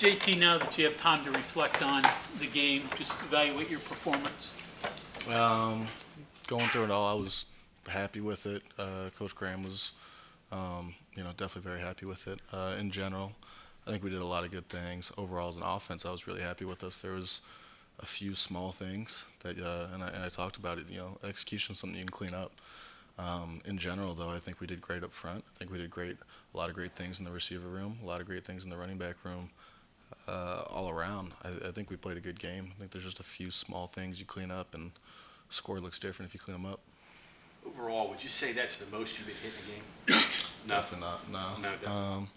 JT, now that you have time to reflect on the game, just evaluate your performance. Going through it all, I was happy with it. Coach Graham was, definitely very happy with it. In general, I think we did a lot of good things. Overall, as an offense, I was really happy with us. There was a few small things that, and I talked about it. Execution is something you can clean up. In general, though, I think we did great up front. I think we did a lot of great things in the receiver room, a lot of great things in the running back room. All around, I think we played a good game. I think there's just a few small things you clean up, and the score looks different if you clean them up. Overall, would you say that's the most you've been hit in a game? No. Definitely not. No. No, definitely.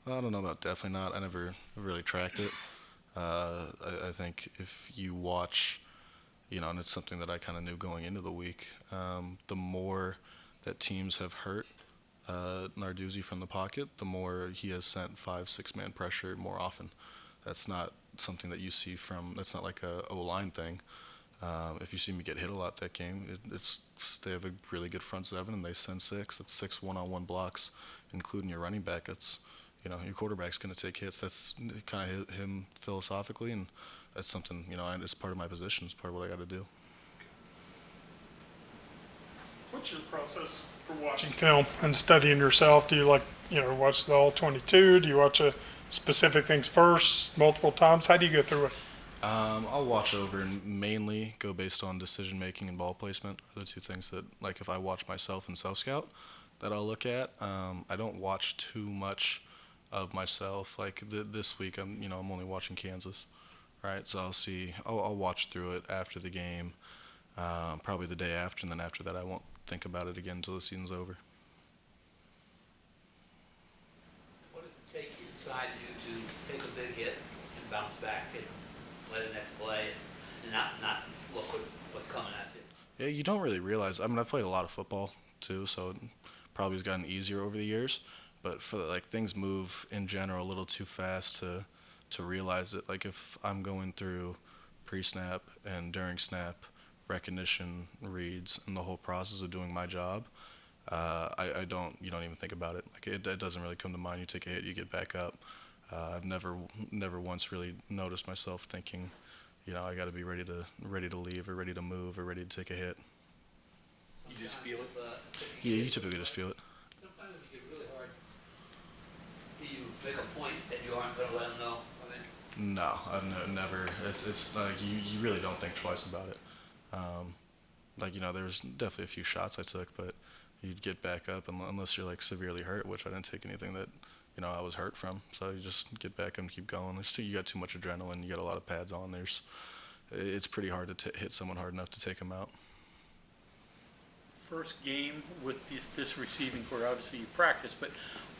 I don't know about definitely not. I never really tracked it. I think if you watch, and it's something that I kind of knew going into the week, the more that teams have hurt Narduzzi from the pocket, the more he has sent 5-6 man pressure more often. That's not something that you see that's not like a O-line thing. If you see me get hit a lot that game, they have a really good front seven and they send 6. That's 6 one-on-one blocks, including your running back. That's, your quarterback's going to take hits. That's kind of him philosophically, and that's something, it's part of my position. It's part of what I got to do. What's your process for watching film and studying yourself? Do you watch the all 22? Do you watch specific things first, multiple times? How do you go through it? I'll watch over and mainly go based on decision making and ball placement are the two things that, like, if I watch myself in Self Scout, that I'll look at. I don't watch too much of myself. Like this week, I'm only watching Kansas, right? So I'll watch through it after the game, probably the day after, and then after that, I won't think about it again until the season's over. What does it take inside you to take a big hit and bounce back and play the next play and not look what's coming at you? Yeah, you don't really realize. I mean, I've played a lot of football too, so it probably has gotten easier over the years. But things move in general a little too fast to realize it. Like if I'm going through pre-snap and during snap recognition reads and the whole process of doing my job, you don't even think about it. Like it doesn't really come to mind. You take a hit, you get back up. I've never once really noticed myself thinking, I got to be ready to leave or ready to move or ready to take a hit. You just feel it? Yeah, you typically just feel it. Sometimes if you get really hard, do you make a point that you aren't going to let them know? No, I've never. It's like you really don't think twice about it. There was definitely a few shots I took, but you'd get back up unless you're like severely hurt, which I didn't take anything that I was hurt from. So you just get back up and keep going. You got too much adrenaline. You got a lot of pads on. It's pretty hard to hit someone hard enough to take them out. First game with this receiving core, obviously you practice, but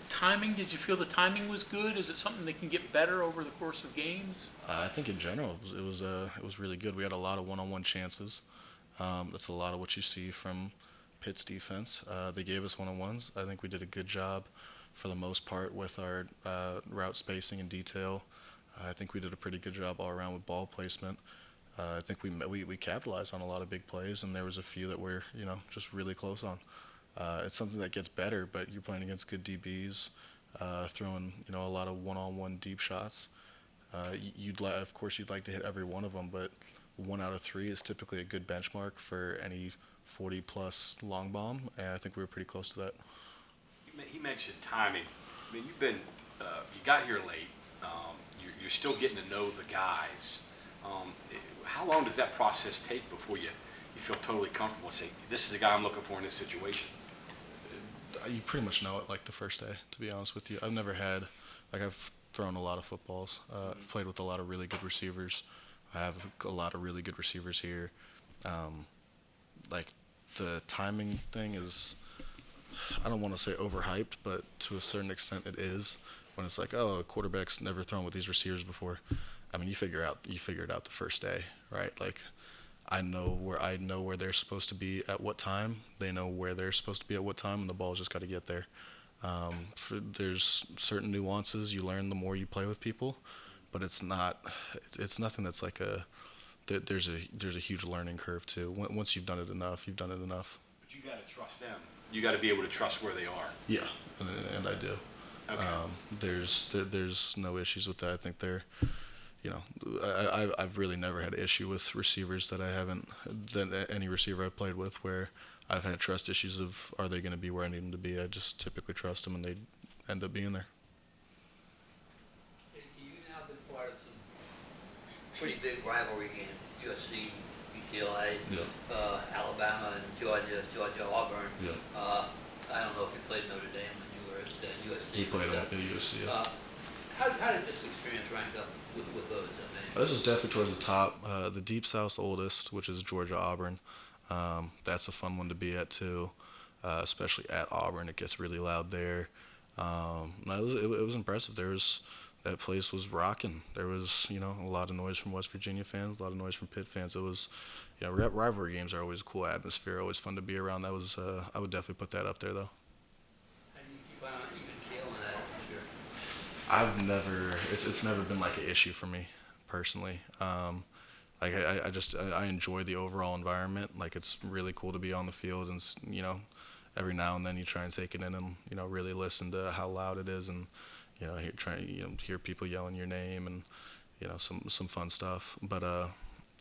timing, did you feel the timing was good? Is it something that can get better over the course of games? I think in general it was really good. We had a lot of one-on-one chances. That's a lot of what you see from Pitt's defense. They gave us one-on-ones. I think we did a good job for the most part with our route spacing and detail. I think we did a pretty good job all around with ball placement. I think we capitalized on a lot of big plays, and there was a few that we're just really close on. It's something that gets better, but you're playing against good DBs, throwing a lot of one-on-one deep shots. Of course you'd like to hit every one of them, but 1 out of 3 is typically a good benchmark for any 40-plus long bomb, and I think we were pretty close to that. He mentioned timing. I mean, you got here late. You're still getting to know the guys. How long does that process take before you feel totally comfortable and say, this is the guy I'm looking for in this situation? You pretty much know it like the first day, to be honest with you. I've thrown a lot of footballs. I've played with a lot of really good receivers. I have a lot of really good receivers here. The timing thing is, I don't want to say overhyped, but to a certain extent it is. When it's like, oh, a quarterback's never thrown with these receivers before. I mean, you figure it out the first day, right? Like, I know where they're supposed to be at what time. They know where they're supposed to be at what time, and the ball's just got to get there. There's certain nuances you learn the more you play with people, but it's nothing that's like there's a huge learning curve too. Once you've done it enough, you've done it enough. But you got to trust them. You got to be able to trust where they are. Yeah, and I do. Okay. There's no issues with that. I think they're, you know, I've really never had an issue with receivers that I haven't, that any receiver I've played with where I've had trust issues of are they going to be where I need them to be. I just typically trust them and they end up being there. You now been part of some pretty big rivalry games, USC, UCLA, Alabama, and Georgia, Auburn. Yeah. I don't know if you played Notre Dame when you were at USC. He played at USC. Yeah. How did this experience rank up with those? This is definitely towards the top. The Deep South's oldest, which is Georgia Auburn. That's a fun one to be at too, especially at Auburn. It gets really loud there. No, it was impressive. That place was rocking. There was, you know, a lot of noise from West Virginia fans, a lot of noise from Pitt fans. It was, you know, rivalry games are always a cool atmosphere, always fun to be around. That was, I would definitely put that up there though. How do you keep on even feeling that atmosphere? I've never, it's never been like an issue for me personally. Like I enjoy the overall environment. Like it's really cool to be on the field and, you know, every now and then you try and take it in and, you know, really listen to how loud it is and, you know, hear people yelling your name and, you know, some fun stuff. But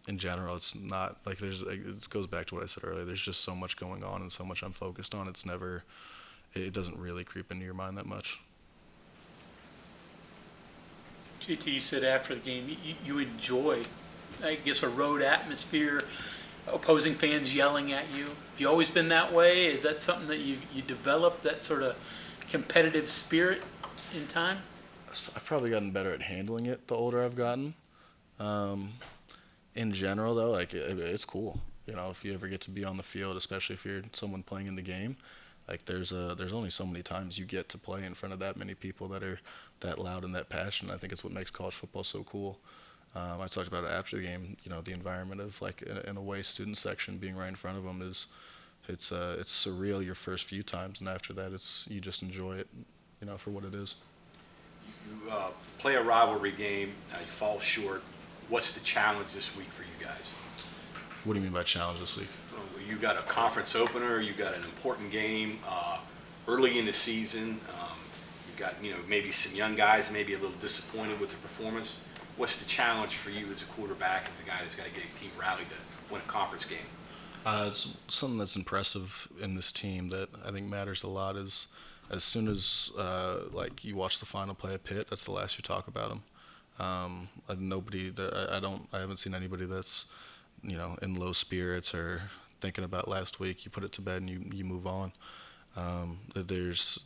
in general, it's not like it goes back to what I said earlier. There's just so much going on and so much I'm focused on. It doesn't really creep into your mind that much. JT, you said after the game you enjoy, I guess, a road atmosphere, opposing fans yelling at you. Have you always been that way? Is that something that you developed, that sort of competitive spirit in time? I've probably gotten better at handling it the older I've gotten. In general, though, like it's cool. You know, if you ever get to be on the field, especially if you're someone playing in the game, like there's only so many times you get to play in front of that many people that are that loud and that passionate. I think it's what makes college football so cool. I talked about it after the game. You know, the environment of like an away student section being right in front of them it's surreal your first few times, and after that, you just enjoy it, you know, for what it is. You play a rivalry game, you fall short. What's the challenge this week for you guys? What do you mean by challenge this week? Well, you got a conference opener, you got an important game early in the season. You've got, you know, maybe some young guys maybe a little disappointed with the performance. What's the challenge for you as a quarterback, as a guy that's got to get a team rallied to win a conference game? It's something that's impressive in this team that I think matters a lot is as soon as like you watch the final play at Pitt, that's the last you talk about them. I haven't seen anybody that's, you know, in low spirits or thinking about last week. You put it to bed and you move on. There's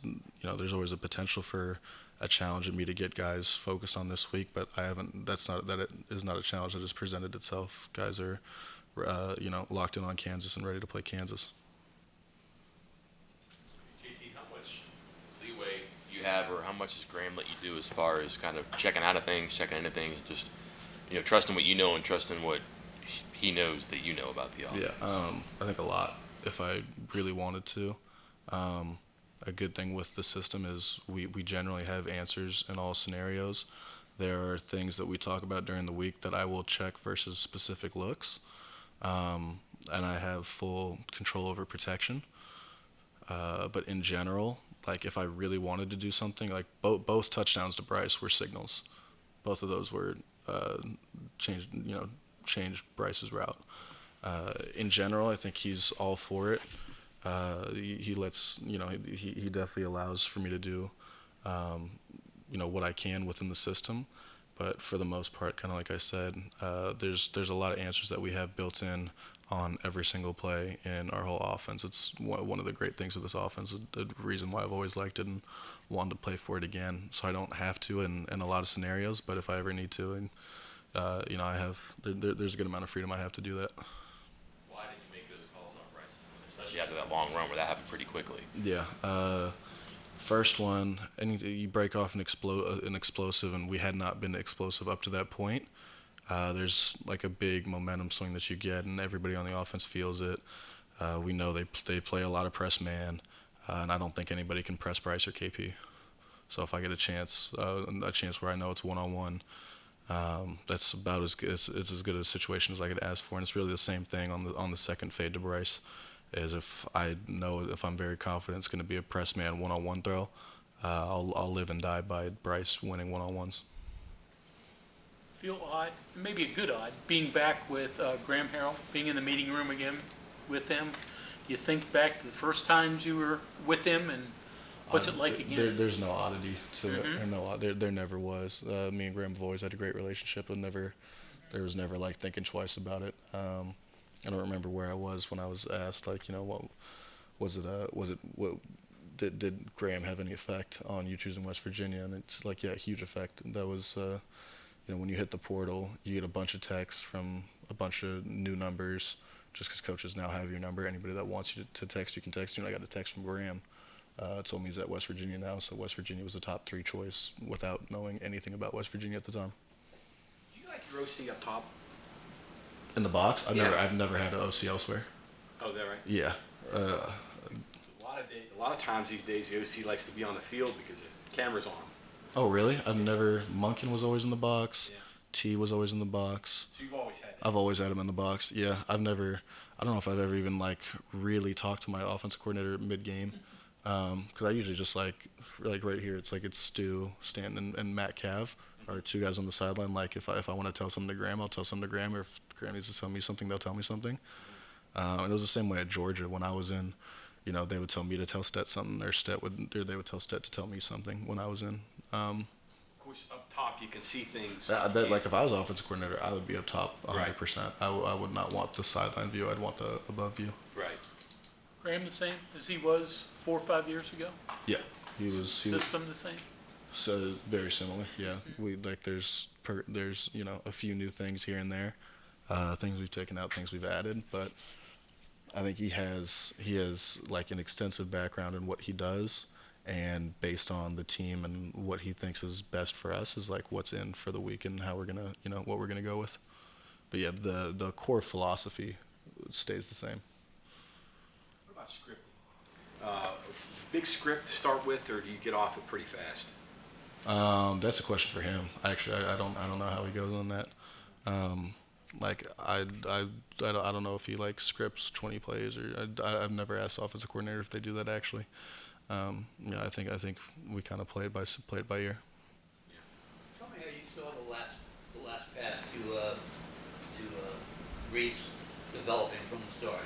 always a potential for a challenge in me to get guys focused on this week, but it is not a challenge that has presented itself. Guys are, locked in on Kansas and ready to play Kansas. JT, how much leeway do you have, or how much does Graham let you do as far as kind of checking into things, just, you know, trusting what you know and trusting what he knows that you know about the offense? Yeah, I think a lot if I really wanted to. A good thing with the system is we generally have answers in all scenarios. There are things that we talk about during the week that I will check versus specific looks. And I have full control over protection. But in general, like if I really wanted to do something, like both touchdowns to Bryce were signals. Both of those were changed Bryce's route. In general, I think he's all for it. He lets, he definitely allows for me to do, what I can within the system. But for the most part, kind of like I said, there's a lot of answers that we have built in on every single play in our whole offense. It's one of the great things of this offense, the reason why I've always liked it and wanted to play for it again. So I don't have to in a lot of scenarios, but if I ever need to, and there's a good amount of freedom I have to do that. Why did you make those calls on Bryce's point, especially after that long run where that happened pretty quickly? Yeah. First one, you break off an explosive, and we had not been explosive up to that point. There's like a big momentum swing that you get, and everybody on the offense feels it. We know they play a lot of press man, and I don't think anybody can press Bryce or KP. So if I get a chance where I know it's one-on-one, that's about as good. It's as good a situation as I could ask for, and it's really the same thing on the second fade to Bryce. Is if I know if I'm very confident it's going to be a press man one-on-one throw, I'll live and die by Bryce winning one-on-ones. Feel odd, maybe a good odd, being back with Graham Harrell, being in the meeting room again with him. You think back to the first times you were with him, and what's it like again? There's no oddity to it. Or no, there never was. Me and Graham have always had a great relationship, and there was never like thinking twice about it. I don't remember where I was when I was asked, like, what was it? What did Graham have any effect on you choosing West Virginia? And it's like, yeah, huge effect. That was, when you hit the portal, you get a bunch of texts from a bunch of new numbers. Just because coaches now have your number, anybody that wants you to text, you can text you. And I got a text from Graham. Told me he's at West Virginia now, so West Virginia was the top 3 choice without knowing anything about West Virginia at the time. Do you like your OC up top? In the box, I've Yeah. never had an OC elsewhere. Oh, is that right? Yeah. A lot of times these days, the OC likes to be on the field because the camera's on him. Oh, really? Monken was always in the box. Yeah. T was always in the box. So you've always had that. I've always had him in the box. Yeah, I don't know if I've ever even like really talked to my offensive coordinator mid-game. Because I usually just like right here, it's Stu, Stanton, and Matt Cav are 2 guys on the sideline. Like if I want to tell something to Graham, I'll tell something to Graham, or if Graham needs to tell me something, they'll tell me something. And it was the same way at Georgia when I was in. They would tell me to tell Stet something, or they would tell Stet to tell me something when I was in. Of course, up top you can see things. Like if I was offensive coordinator, I would be up top 100%. Right. I would not want the sideline view. I'd want the above view. Right. Graham the same as he was 4 or 5 years ago? Yeah, he was. System the same? So very similar. Yeah, we there's a few new things here and there, things we've taken out, things we've added, but I think he has like an extensive background in what he does, and based on the team and what he thinks is best for us is like what's in for the week and how we're gonna what we're gonna go with. But yeah, the core philosophy stays the same. What about scripting? Big script to start with, or do you get off it pretty fast? That's a question for him. Actually, I don't know how he goes on that. I don't know if he like scripts 20 plays, or I've never asked the offensive coordinator if they do that actually. I think we kind of play it by ear. Tell me how you saw the last pass to Reese developing from the start.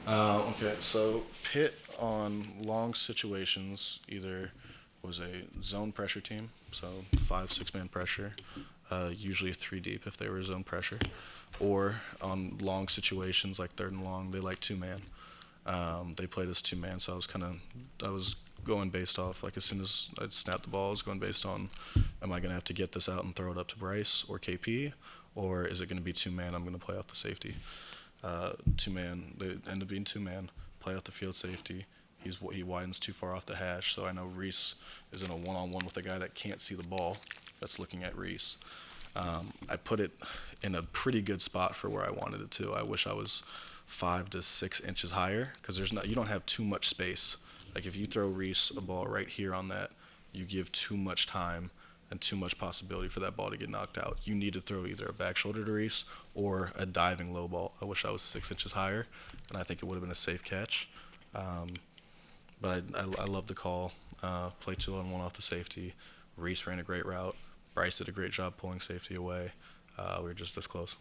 Okay, so Pitt on long situations either was a zone pressure team, so 5-6 man pressure, usually 3 deep if they were zone pressure, or on long situations like 3rd and long, they like 2 man. They played us 2 man, so I was going based off, like as soon as I'd snap the ball, I was going based on, am I going to have to get this out and throw it up to Bryce or KP, or is it going to be 2 man, I'm going to play off the safety. 2 man, they end up being 2 man, play off the field safety. He widens too far off the hash, so I know Reese is in a one-on-one with a guy that can't see the ball that's looking at Reese. I put it in a pretty good spot for where I wanted it to. I wish I was 5 to 6 inches higher, because you don't have too much space. Like if you throw Reese a ball right here on that, you give too much time and too much possibility for that ball to get knocked out. You need to throw either a back shoulder to Reese or a diving low ball. I wish I was 6 inches higher, and I think it would have been a safe catch. But I love the call. Play 2-on-1 off the safety. Reese ran a great route. Bryce did a great job pulling safety away. We were just this close.